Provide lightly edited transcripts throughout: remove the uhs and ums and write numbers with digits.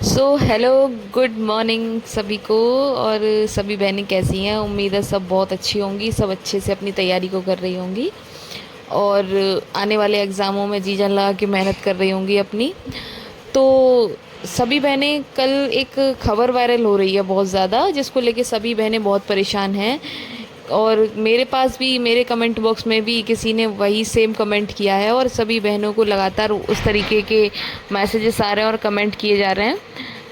Hello, good morning सभी को। और सभी बहनें कैसी हैं? उम्मीद है सब बहुत अच्छी होंगी, सब अच्छे से अपनी तैयारी को कर रही होंगी और आने वाले एग्ज़ामों में जी जान लगा के मेहनत कर रही होंगी अपनी। तो सभी बहनें, कल एक खबर वायरल हो रही है बहुत ज़्यादा, जिसको लेके सभी बहनें बहुत परेशान हैं। और मेरे पास भी, मेरे कमेंट बॉक्स में भी किसी ने वही सेम कमेंट किया है और सभी बहनों को लगातार उस तरीके के मैसेजेस आ रहे हैं और कमेंट किए जा रहे हैं।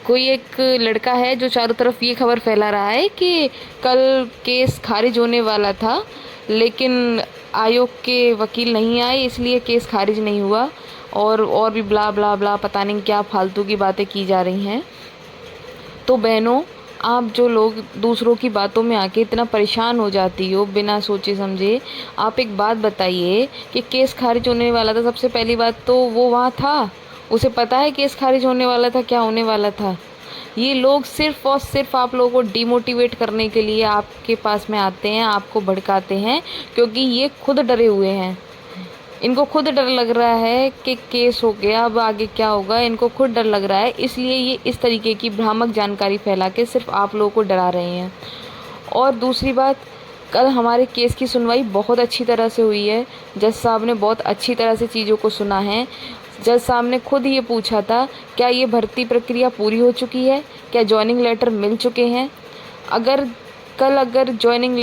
कोई एक लड़का है जो चारों तरफ ये खबर फैला रहा है कि कल केस खारिज होने वाला था, लेकिन आयोग के वकील नहीं आए इसलिए केस खारिज नहीं हुआ। और भी ब्ला ब्ला ब्ला, पता नहीं क्या फालतू की बातें की जा रही हैं। तो बहनों, आप जो लोग दूसरों की बातों में आके इतना परेशान हो जाती हो बिना सोचे समझे, आप एक बात बताइए कि केस खारिज होने वाला था। सबसे पहली बात तो वो वहाँ था, उसे पता है केस खारिज होने वाला था, क्या होने वाला था। ये लोग सिर्फ़ और सिर्फ आप लोगों को डिमोटिवेट करने के लिए आपके पास में आते हैं, आपको भड़काते हैं, क्योंकि ये खुद डरे हुए हैं। इनको खुद डर लग रहा है कि केस हो गया, अब आगे क्या होगा, इनको खुद डर लग रहा है, इसलिए ये इस तरीके की भ्रामक जानकारी फैला के सिर्फ आप लोगों को डरा रहे हैं। और दूसरी बात, कल हमारे केस की सुनवाई बहुत अच्छी तरह से हुई है। जज साहब ने बहुत अच्छी तरह से चीज़ों को सुना है। जज साहब ने खुद ये पूछा था, क्या ये भर्ती प्रक्रिया पूरी हो चुकी है, क्या जॉइनिंग लेटर मिल चुके हैं। अगर अगर जॉइनिंग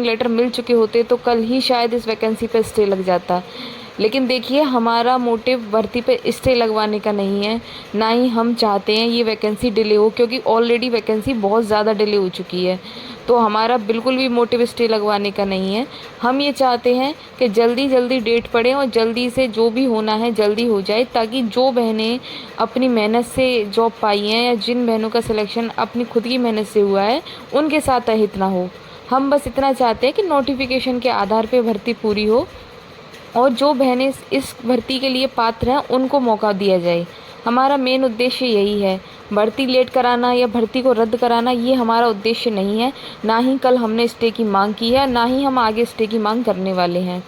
लेटर मिल चुके होते तो कल ही शायद इस वैकेंसी पे स्टे लग जाता। लेकिन देखिए, हमारा मोटिव भर्ती पे स्टे लगवाने का नहीं है, ना ही हम चाहते हैं ये वैकेंसी डिले हो, क्योंकि ऑलरेडी वैकेंसी बहुत ज़्यादा डिले हो चुकी है। तो हमारा बिल्कुल भी मोटिव स्टे लगवाने का नहीं है। हम ये चाहते हैं कि जल्दी जल्दी डेट पड़े और जल्दी से जो भी होना है जल्दी हो जाए, ताकि जो बहनें अपनी मेहनत से जॉब पाई हैं या जिन बहनों का सिलेक्शन अपनी खुद की मेहनत से हुआ है, उनके साथ अहित ना हो। हम बस इतना चाहते हैं कि नोटिफिकेशन के आधार पे भर्ती पूरी हो और जो बहनें इस भर्ती के लिए पात्र हैं उनको मौका दिया जाए। हमारा मेन उद्देश्य यही है। भर्ती लेट कराना या भर्ती को रद्द कराना ये हमारा उद्देश्य नहीं है। ना ही कल हमने स्टे की मांग की है, ना ही हम आगे स्टे की मांग करने वाले हैं।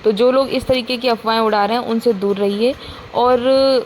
तो जो लोग इस तरीके की अफवाहें उड़ा रहे हैं उनसे दूर रहिए। और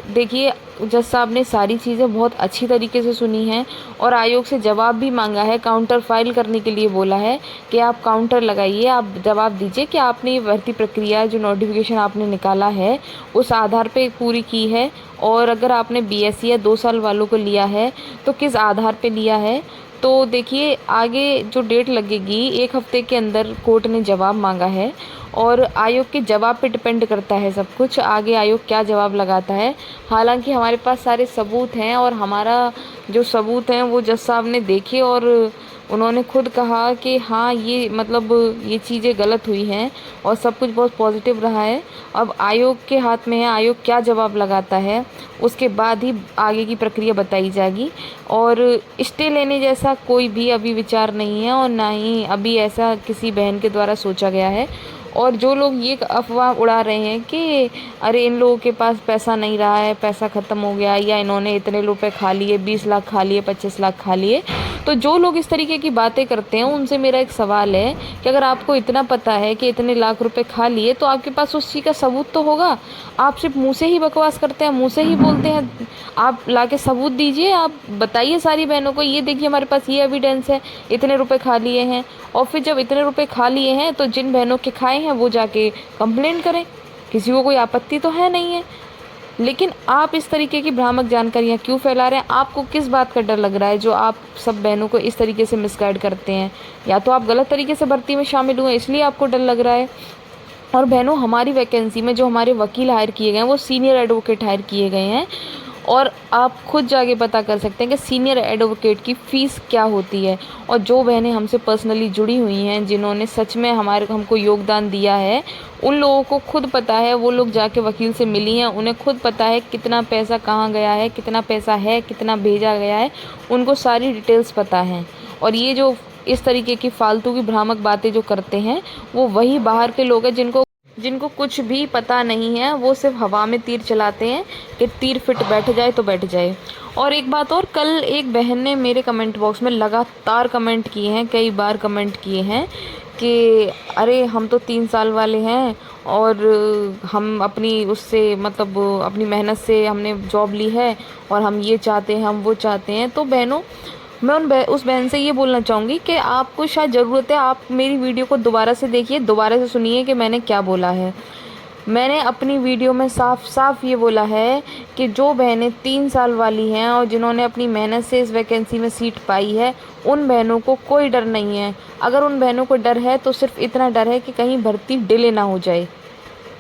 देखिए, जज साहब ने सारी चीज़ें बहुत अच्छी तरीके से सुनी हैं और आयोग से जवाब भी मांगा है, काउंटर फाइल करने के लिए बोला है कि आप काउंटर लगाइए, आप जवाब दीजिए कि आपने ये भर्ती प्रक्रिया, जो नोटिफिकेशन आपने निकाला है, उस आधार पे पूरी की है। और अगर आपने बीएससी या 2 साल वालों को लिया है तो किस आधार पे लिया है। तो देखिए, आगे जो डेट लगेगी, 1 हफ्ते के अंदर कोर्ट ने जवाब मांगा है और आयोग के जवाब पे डिपेंड करता है सब कुछ, आगे आयोग क्या जवाब लगाता है। हालांकि हमारे पास सारे सबूत हैं और हमारा जो सबूत हैं वो जज साहब ने देखे और उन्होंने खुद कहा कि हाँ, ये मतलब ये चीज़ें गलत हुई हैं और सब कुछ बहुत पॉजिटिव रहा है। अब आयोग के हाथ में है, आयोग क्या जवाब लगाता है उसके बाद ही आगे की प्रक्रिया बताई जाएगी। और स्टे लेने जैसा कोई भी अभी विचार नहीं है और ना ही अभी ऐसा किसी बहन के द्वारा सोचा गया है। और जो लोग ये अफवाह उड़ा रहे हैं कि अरे इन लोगों के पास पैसा नहीं रहा है, पैसा ख़त्म हो गया, या इन्होंने इतने रुपए खा लिए, 20 लाख खा लिए, 25 लाख खा लिए, तो जो लोग इस तरीके की बातें करते हैं उनसे मेरा एक सवाल है कि अगर आपको इतना पता है कि इतने लाख रुपए खा लिए, तो आपके पास उस चीज़ का सबूत तो होगा। आप सिर्फ मुँह से ही बकवास करते हैं, मुँह से ही बोलते हैं। आप लाके सबूत दीजिए, आप बताइए सारी बहनों को, ये देखिए हमारे पास ये एविडेंस है, इतने रुपए खा लिए हैं। और फिर जब इतने रुपए खा लिए हैं तो जिन बहनों के खाए हैं वो जाके कंप्लेंट करें, किसी को कोई आपत्ति तो है नहीं है। लेकिन आप इस तरीके की भ्रामक जानकारियाँ क्यों फैला रहे हैं? आपको किस बात का डर लग रहा है जो आप सब बहनों को इस तरीके से मिसगाइड करते हैं? या तो आप गलत तरीके से भर्ती में शामिल हुए इसलिए आपको डर लग रहा है। और बहनों, हमारी वैकेंसी में जो हमारे वकील हायर किए गए हैं वो सीनियर एडवोकेट हायर किए गए हैं और आप खुद जाके पता कर सकते हैं कि सीनियर एडवोकेट की फ़ीस क्या होती है। और जो बहनें हमसे पर्सनली जुड़ी हुई हैं, जिन्होंने सच में हमको योगदान दिया है, उन लोगों को खुद पता है, वो लोग जाके वकील से मिली हैं, उन्हें खुद पता है कितना पैसा कहाँ गया है, कितना पैसा है, कितना भेजा गया है, उनको सारी डिटेल्स पता हैं। और ये जो इस तरीके की फालतू की भ्रामक बातें जो करते हैं, वो वही बाहर के लोग हैं जिनको जिनको कुछ भी पता नहीं है। वो सिर्फ हवा में तीर चलाते हैं कि तीर फिट बैठ जाए तो बैठ जाए। और एक बात और, कल एक बहन ने मेरे कमेंट बॉक्स में लगातार कमेंट किए हैं, कई बार कमेंट किए हैं कि अरे हम तो 3 साल वाले हैं और हम अपनी उससे मतलब अपनी मेहनत से हमने जॉब ली है और हम ये चाहते हैं, हम वो चाहते हैं। तो बहनों, मैं उस बहन से ये बोलना चाहूँगी कि आपको शायद ज़रूरत है, आप मेरी वीडियो को दोबारा से देखिए, दोबारा से सुनिए कि मैंने क्या बोला है। मैंने अपनी वीडियो में साफ साफ ये बोला है कि जो बहनें 3 साल वाली हैं और जिन्होंने अपनी मेहनत से इस वैकेंसी में सीट पाई है, उन बहनों को कोई डर नहीं है। अगर उन बहनों को डर है तो सिर्फ इतना डर है कि कहीं भर्ती डिले ना हो जाए,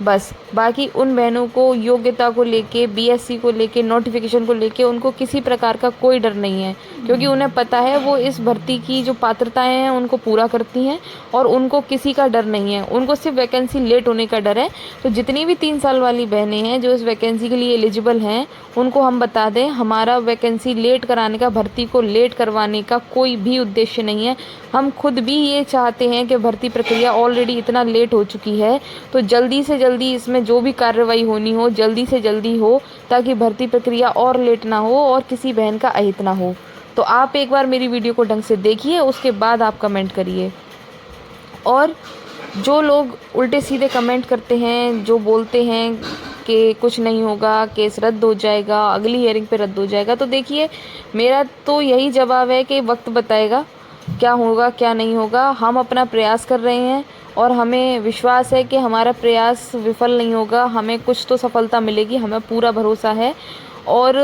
बस। बाकी उन बहनों को योग्यता को लेके, बीएससी को लेके, नोटिफिकेशन को लेके उनको किसी प्रकार का कोई डर नहीं है, क्योंकि उन्हें पता है वो इस भर्ती की जो पात्रताएं हैं उनको पूरा करती हैं और उनको किसी का डर नहीं है। उनको सिर्फ वैकेंसी लेट होने का डर है। तो जितनी भी 3 साल वाली बहनें हैं जो इस वैकेंसी के लिए एलिजिबल हैं, उनको हम बता दें, हमारा वैकेंसी लेट कराने का, भर्ती को लेट करवाने का कोई भी उद्देश्य नहीं है। हम खुद भी ये चाहते हैं कि भर्ती प्रक्रिया ऑलरेडी इतना लेट हो चुकी है, तो जल्दी से जल्दी इसमें जो भी कार्रवाई होनी हो जल्दी से जल्दी हो, ताकि भर्ती प्रक्रिया और लेट ना हो और किसी बहन का अहित ना हो। तो आप एक बार मेरी वीडियो को ढंग से देखिए, उसके बाद आप कमेंट करिए। और जो लोग उल्टे सीधे कमेंट करते हैं, जो बोलते हैं कि कुछ नहीं होगा, केस रद्द हो जाएगा, अगली हियरिंग पे रद्द हो जाएगा, तो देखिए, मेरा तो यही जवाब है कि वक्त बताएगा क्या होगा क्या नहीं होगा। हम अपना प्रयास कर रहे हैं और हमें विश्वास है कि हमारा प्रयास विफल नहीं होगा, हमें कुछ तो सफलता मिलेगी, हमें पूरा भरोसा है। और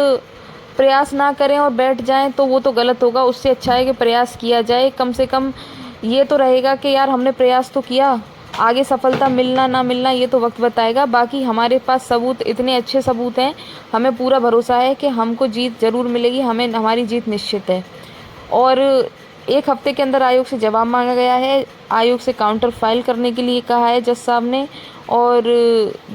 प्रयास ना करें और बैठ जाएं तो वो तो गलत होगा। उससे अच्छा है कि प्रयास किया जाए। कम से कम ये तो रहेगा कि यार हमने प्रयास तो किया, आगे सफलता मिलना ना मिलना ये तो वक्त बताएगा। बाकी हमारे पास सबूत, इतने अच्छे सबूत हैं, हमें पूरा भरोसा है कि हमको जीत ज़रूर मिलेगी, हमें हमारी जीत निश्चित है। और 1 हफ्ते के अंदर आयोग से जवाब मांगा गया है, आयोग से काउंटर फाइल करने के लिए कहा है जज साहब ने। और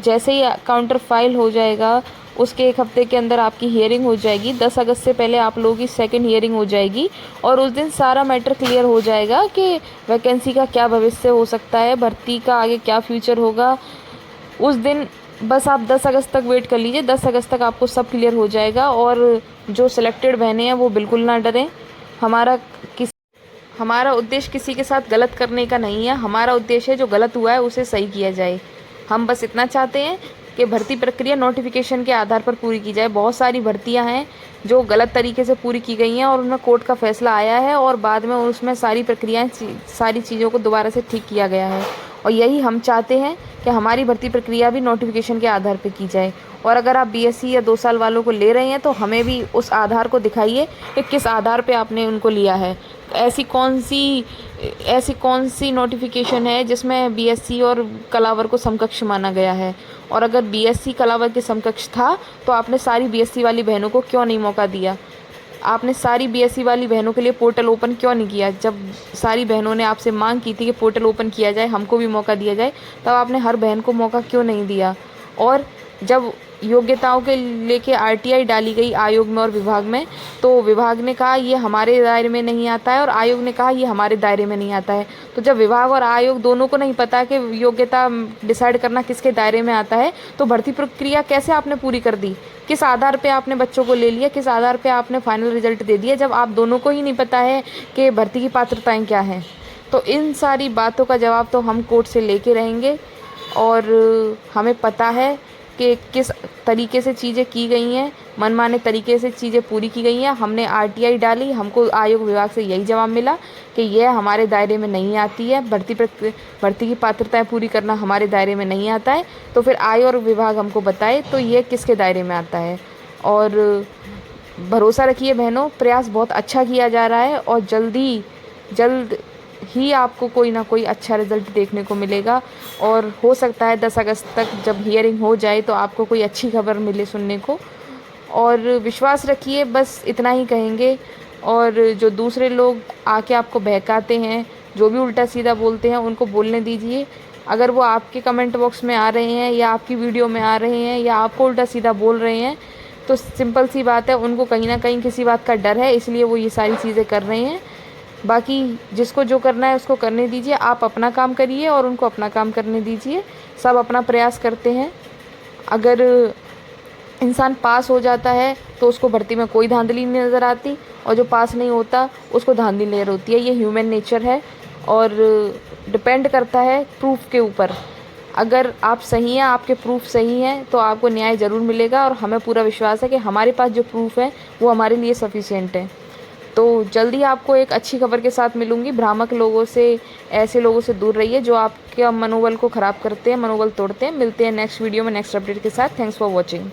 जैसे ही काउंटर फाइल हो जाएगा, उसके 1 हफ्ते के अंदर आपकी हियरिंग हो जाएगी। 10 अगस्त से पहले आप लोगों की सेकंड हियरिंग हो जाएगी और उस दिन सारा मैटर क्लियर हो जाएगा कि वैकेंसी का क्या भविष्य हो सकता है, भर्ती का आगे क्या फ्यूचर होगा। उस दिन बस आप 10 अगस्त तक वेट कर लीजिए, 10 अगस्त तक आपको सब क्लियर हो जाएगा। और जो सिलेक्टेड बहनें हैं वो बिल्कुल ना डरें। हमारा उद्देश्य किसी के साथ गलत करने का नहीं है, हमारा उद्देश्य है जो गलत हुआ है उसे सही किया जाए। हम बस इतना चाहते हैं कि भर्ती प्रक्रिया नोटिफिकेशन के आधार पर पूरी की जाए। बहुत सारी भर्तियां हैं जो गलत तरीके से पूरी की गई हैं और उनमें कोर्ट का फैसला आया है और बाद में उसमें सारी प्रक्रियाएं, सारी चीज़ों को दोबारा से ठीक किया गया है। और यही हम चाहते हैं कि हमारी भर्ती प्रक्रिया भी नोटिफिकेशन के आधार पर की जाए। और अगर आप बीएससी या 2 साल वालों को ले रहे हैं तो हमें भी उस आधार को दिखाइए कि किस आधार पे आपने उनको लिया है। ऐसी कौन सी नोटिफिकेशन है जिसमें बीएससी और कलावर को समकक्ष माना गया है। और अगर बीएससी कलावर के समकक्ष था तो आपने सारी बीएससी वाली बहनों को क्यों नहीं मौका दिया? आपने सारी बीएससी वाली बहनों के लिए पोर्टल ओपन क्यों नहीं किया? जब सारी बहनों ने आपसे मांग की थी कि पोर्टल ओपन किया जाए, हमको भी मौका दिया जाए, तब आपने हर बहन को मौका क्यों नहीं दिया? और जब योग्यताओं के लेके आरटीआई डाली गई आयोग में और विभाग में, तो विभाग ने कहा ये हमारे दायरे में नहीं आता है और आयोग ने कहा ये हमारे दायरे में नहीं आता है। तो जब विभाग और आयोग दोनों को नहीं पता कि योग्यता डिसाइड करना किसके दायरे में आता है, तो भर्ती प्रक्रिया कैसे आपने पूरी कर दी? किस आधार पे आपने बच्चों को ले लिया? किस आधार पे आपने फाइनल रिजल्ट दे दिया जब आप दोनों को ही नहीं पता है कि भर्ती की पात्रताएं क्या हैं? तो इन सारी बातों का जवाब तो हम कोर्ट से लेके रहेंगे। और हमें पता है कि किस तरीके से चीज़ें की गई हैं, मनमाने तरीके से चीज़ें पूरी की गई हैं। हमने आरटीआई डाली, हमको आयोग विभाग से यही जवाब मिला कि यह हमारे दायरे में नहीं आती है, भर्ती की पात्रताएं पूरी करना हमारे दायरे में नहीं आता है। तो फिर आयोग और विभाग हमको बताए तो ये किसके दायरे में आता है। और भरोसा रखिए बहनों, प्रयास बहुत अच्छा किया जा रहा है और जल्द ही आपको कोई ना कोई अच्छा रिज़ल्ट देखने को मिलेगा। और हो सकता है 10 अगस्त तक जब हियरिंग हो जाए तो आपको कोई अच्छी खबर मिले सुनने को। और विश्वास रखिए, बस इतना ही कहेंगे। और जो दूसरे लोग आके आपको बहकाते हैं, जो भी उल्टा सीधा बोलते हैं, उनको बोलने दीजिए। अगर वो आपके कमेंट बॉक्स में आ रहे हैं या आपकी वीडियो में आ रहे हैं या आपको उल्टा सीधा बोल रहे हैं, तो सिंपल सी बात है, उनको कहीं ना कहीं किसी बात का डर है, इसलिए वो ये सारी चीज़ें कर रहे हैं। बाकी जिसको जो करना है उसको करने दीजिए, आप अपना काम करिए और उनको अपना काम करने दीजिए। सब अपना प्रयास करते हैं। अगर इंसान पास हो जाता है तो उसको भर्ती में कोई धांधली नहीं नज़र आती, और जो पास नहीं होता उसको धांधली नज़र होती है। ये ह्यूमन नेचर है और डिपेंड करता है प्रूफ के ऊपर अगर आप सही हैं, आपके प्रूफ सही हैं, तो आपको न्याय ज़रूर मिलेगा और हमें पूरा विश्वास है कि हमारे पास जो प्रूफ है वो हमारे लिए सफिशिएंट है। तो जल्दी आपको एक अच्छी खबर के साथ मिलूँगी। भ्रामक लोगों से, ऐसे लोगों से दूर रहिए जो आपके मनोबल को ख़राब करते हैं, मनोबल तोड़ते हैं। मिलते हैं नेक्स्ट वीडियो में नेक्स्ट अपडेट के साथ। Thanks for watching.